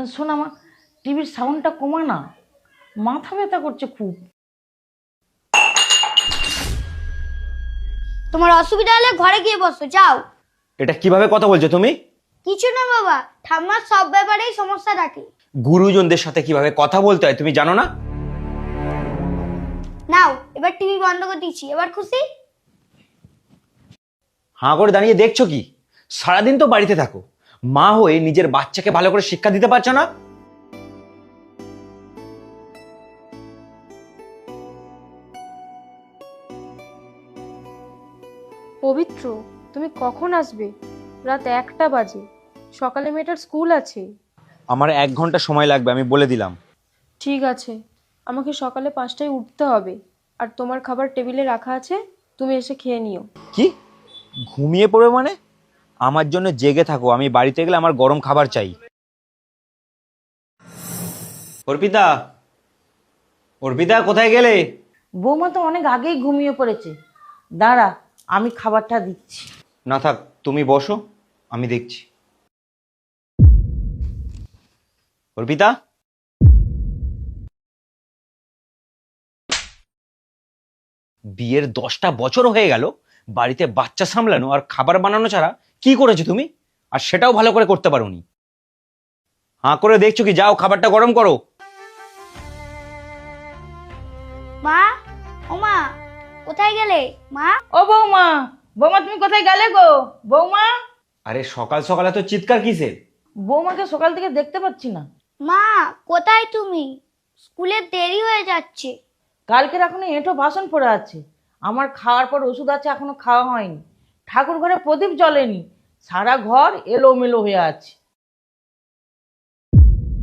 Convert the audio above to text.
শোনা মা, টিভির সাউন্ডটা কমা না, মাথা ব্যথা করছে খুব। তোমার অসুবিধা হলে ঘরে গিয়ে বসো, যাও। এটা কিভাবে কথা বলছো তুমি? কিছু না বাবা, ঠাম্মার সব ব্যাপারেই সমস্যা থাকে। গুরুজনদের সাথে কিভাবে কথা বলতে হয় তুমি জানো না? নাও, এবার টিভি বন্ধ করে দিচ্ছি, এবার খুশি? হাঁ করে দাঁড়িয়ে দেখছো কি? সারাদিন তো বাড়িতে থাকো, মা হয়ে নিজের বাচ্চাকে ভালো করে শিক্ষা দিতে পারছো না? পবিত্র, তুমি কখন আসবে? রাত 1টা বাজে, সকালে মেয়েটার স্কুল আছে। আমার 1 ঘন্টা সময় লাগবে, আমি বলে দিলাম। ঠিক আছে, আমাকে সকালে 5টায় উঠতে হবে, আর তোমার খাবার টেবিলে রাখা আছে, তুমি এসে খেয়ে নিও। কি? ঘুমিয়ে পড়বে মানে? আমার জন্য জেগে থাকো, আমি বাড়িতে গেলে আমার গরম খাবার চাই। অর্পিতা, অর্পিতা কোথায় গেলে? বৌমা তো অনেক আগেই ঘুমিয়ে পড়েছে, দাঁড়া আমি খাবারটা দিচ্ছি। না থাক, তুমি বসো, আমি দেখছি। অর্পিতা, বিয়ের 10টা বছর হয়ে গেল, বাড়িতে বাচ্চা সামলানো আর খাবার বানানো ছাড়া কি করেছো তুমি? আর সেটাও ভালো করে করতে পারোনি। হাঁ করে দেখছো কি? যাও খাবারটা গরম করো। মা, ও মা, কোথায় গেলে মা? ও বৌমা, বৌমা তুমি কোথায় গেলে গো? বৌমা, আরে সকাল সকালে তো চিৎকার কিসের? বৌমাকে সকাল থেকে দেখতে পাচ্ছি না। মা, কোথায় তুমি? স্কুলে দেরি হয়ে যাচ্ছে। কালকের এখনো এঁটো বাসন পড়ে আছে, আমার খাওয়ার পর ওষুধ আছে এখনো খাওয়া হয়নি, ঠাকুর ঘরে প্রদীপ জ্বলেনি, সারা ঘর এলোমেলো হয়ে আছে।